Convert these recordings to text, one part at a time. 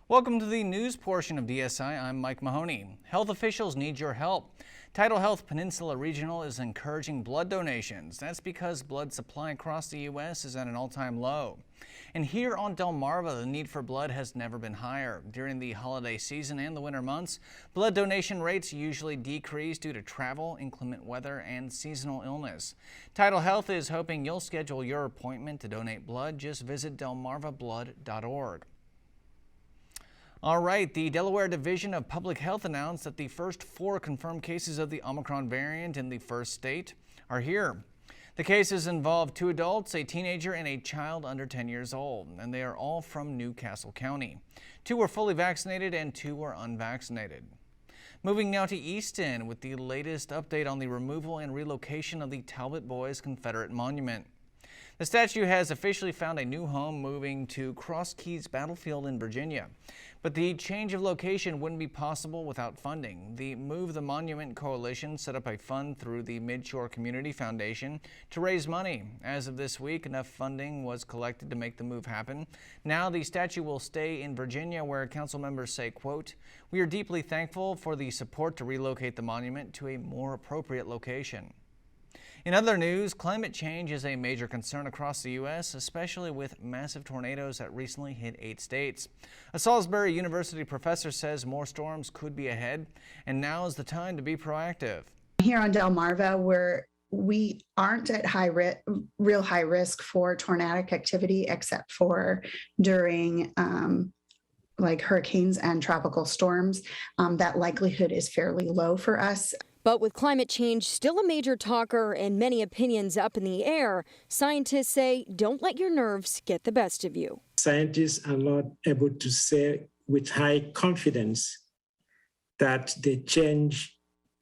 Welcome to the news portion of DSI. I'm Mike Mahoney. Health officials need your help. Tidal Health Peninsula Regional is encouraging blood donations. That's because blood supply across the U.S. is at an all-time low. And here on Delmarva, the need for blood has never been higher. During the holiday season and the winter months, blood donation rates usually decrease due to travel, inclement weather, and seasonal illness. Tidal Health is hoping you'll schedule your appointment to donate blood. Just visit delmarvablood.org. All right, the Delaware Division of Public Health announced that the first 4 confirmed cases of the Omicron variant in the first state are here. The cases involve 2 adults, a teenager, and a child under 10 years old, and they are all from Newcastle County. 2 were fully vaccinated and 2 were unvaccinated. Moving now to Easton with the latest update on the removal and relocation of the Talbot Boys Confederate Monument. The statue has officially found a new home, moving to Cross Keys Battlefield in Virginia. But the change of location wouldn't be possible without funding. The Move the Monument Coalition set up a fund through the Midshore Community Foundation to raise money. As of this week, enough funding was collected to make the move happen. Now the statue will stay in Virginia, where council members say, quote, "We are deeply thankful for the support to relocate the monument to a more appropriate location." In other news, climate change is a major concern across the U.S., especially with massive tornadoes that recently hit 8 states. A Salisbury University professor says more storms could be ahead, and now is the time to be proactive. Here on Delmarva, we aren't at real high risk for tornadic activity, except for during like hurricanes and tropical storms. That likelihood is fairly low for us. But with climate change still a major talker and many opinions up in the air, scientists say don't let your nerves get the best of you. Scientists are not able to say with high confidence that the change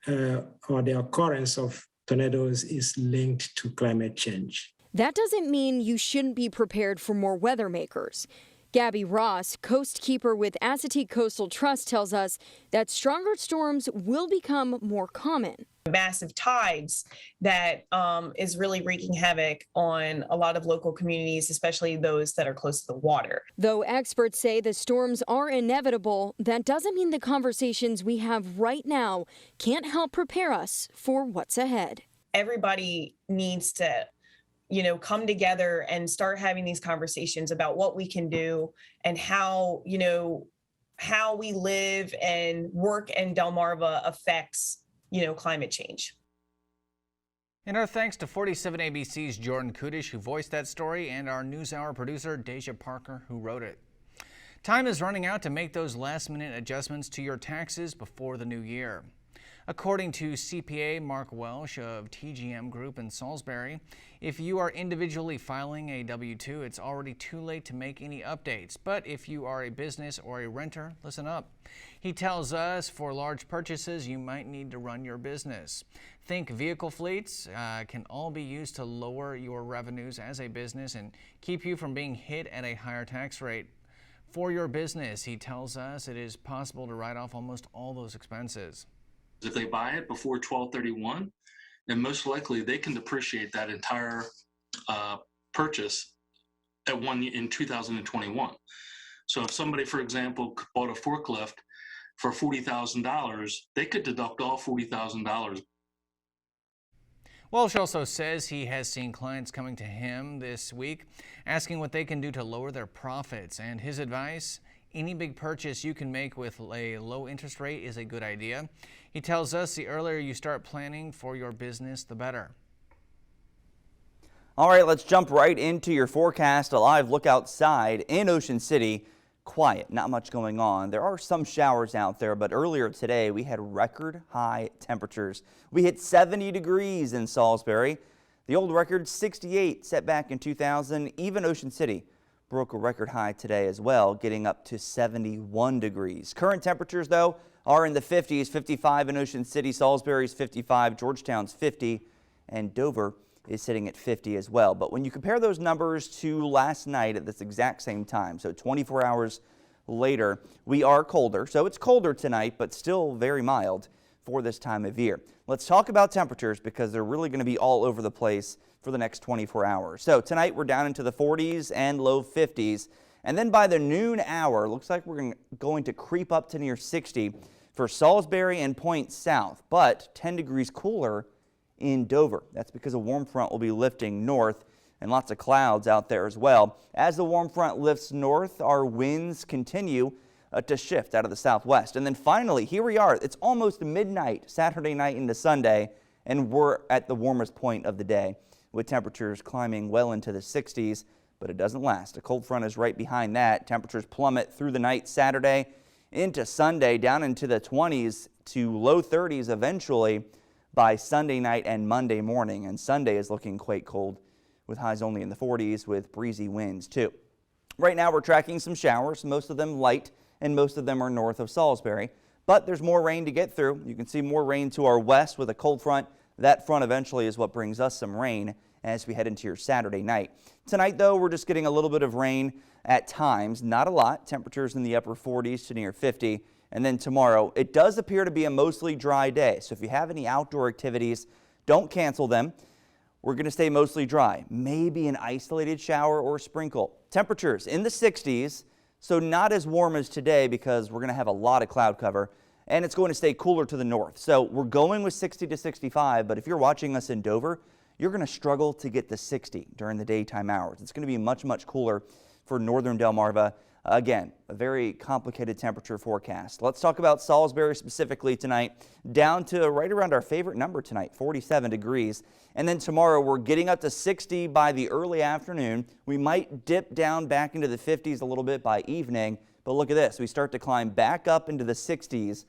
or the occurrence of tornadoes is linked to climate change. That doesn't mean you shouldn't be prepared for more weather makers. Gabby Ross, coast keeper with Assateague Coastal Trust, tells us that stronger storms will become more common. Massive tides that is really wreaking havoc on a lot of local communities, especially those that are close to the water. Though experts say the storms are inevitable, that doesn't mean the conversations we have right now can't help prepare us for what's ahead. Everybody needs to come together and start having these conversations about what we can do and how we live and work in Delmarva affects, climate change. And our thanks to 47 ABC's Jordan Kudish, who voiced that story, and our NewsHour producer, Deja Parker, who wrote it. Time is running out to make those last-minute adjustments to your taxes before the new year. According to CPA Mark Welsh of TGM Group in Salisbury, if you are individually filing a W-2, it's already too late to make any updates. But if you are a business or a renter, listen up. He tells us for large purchases, you might need to run your business. Think vehicle fleets can all be used to lower your revenues as a business and keep you from being hit at a higher tax rate. For your business, he tells us it is possible to write off almost all those expenses. If they buy it before 12/31, then most likely they can depreciate that entire purchase in 2021. So if somebody, for example, bought a forklift for $40,000, they could deduct all $40,000. Welsh also says he has seen clients coming to him this week asking what they can do to lower their profits, and his advice: any big purchase you can make with a low interest rate is a good idea. He tells us the earlier you start planning for your business, the better. All right, let's jump right into your forecast. A live look outside in Ocean City. Quiet, not much going on. There are some showers out there, but earlier today we had record high temperatures. We hit 70 degrees in Salisbury. The old record, 68, set back in 2000. Even Ocean City broke a record high today as well, getting up to 71 degrees. Current temperatures, though, are in the 50s, 55 in Ocean City, Salisbury's 55, Georgetown's 50, and Dover is sitting at 50 as well. But when you compare those numbers to last night at this exact same time, so 24 hours later, we are colder. So it's colder tonight, but still very mild for this time of year. Let's talk about temperatures because they're really going to be all over the place for the next 24 hours. So tonight we're down into the 40s and low 50s. And then by the noon hour, looks like we're going to creep up to near 60 for Salisbury and Point South, but 10 degrees cooler in Dover. That's because a warm front will be lifting north and lots of clouds out there as well. As the warm front lifts north, our winds continue to shift out of the southwest. And then finally, here we are. It's almost midnight, Saturday night into Sunday, and we're at the warmest point of the day with temperatures climbing well into the 60s, but it doesn't last. A cold front is right behind that. Temperatures plummet through the night Saturday into Sunday, down into the 20s to low 30s eventually by Sunday night and Monday morning. And Sunday is looking quite cold with highs only in the 40s with breezy winds too. Right now we're tracking some showers, most of them light, and most of them are north of Salisbury. But there's more rain to get through. You can see more rain to our west with a cold front. That front eventually is what brings us some rain as we head into your Saturday night. Tonight, though, we're just getting a little bit of rain at times, not a lot. Temperatures in the upper 40s to near 50. And then tomorrow, it does appear to be a mostly dry day. So if you have any outdoor activities, don't cancel them. We're going to stay mostly dry. Maybe an isolated shower or sprinkle. Temperatures in the 60s, so not as warm as today because we're going to have a lot of cloud cover. And it's going to stay cooler to the north. So we're going with 60 to 65, but if you're watching us in Dover, you're going to struggle to get the 60 during the daytime hours. It's going to be much, much cooler for northern Delmarva. Again, a very complicated temperature forecast. Let's talk about Salisbury specifically tonight, down to right around our favorite number tonight, 47 degrees. And then tomorrow we're getting up to 60 by the early afternoon. We might dip down back into the 50s a little bit by evening, but look at this. We start to climb back up into the 60s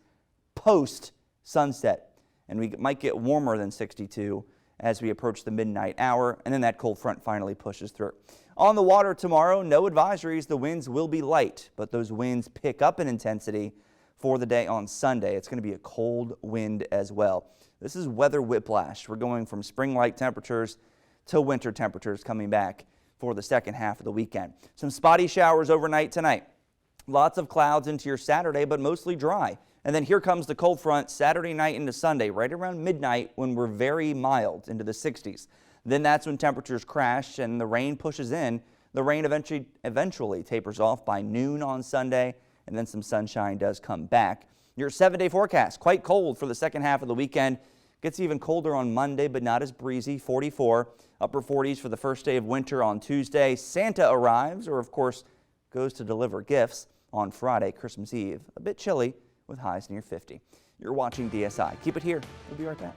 post sunset, and we might get warmer than 62 as we approach the midnight hour, and then that cold front finally pushes through. On the water tomorrow, no advisories. The winds will be light, but those winds pick up in intensity for the day on Sunday. It's going to be a cold wind as well. This is weather whiplash. We're going from spring-like temperatures to winter temperatures coming back for the second half of the weekend. Some spotty showers overnight tonight. Lots of clouds into your Saturday, but mostly dry. And then here comes the cold front Saturday night into Sunday, right around midnight when we're very mild into the 60s. Then that's when temperatures crash and the rain pushes in. The rain eventually tapers off by noon on Sunday, and then some sunshine does come back. Your 7-day forecast, quite cold for the second half of the weekend. Gets even colder on Monday, but not as breezy, 44. Upper 40s for the first day of winter on Tuesday. Santa arrives, or of course, goes to deliver gifts on Friday, Christmas Eve. A bit chilly with highs near 50. You're watching DSI. Keep it here. We'll be right back.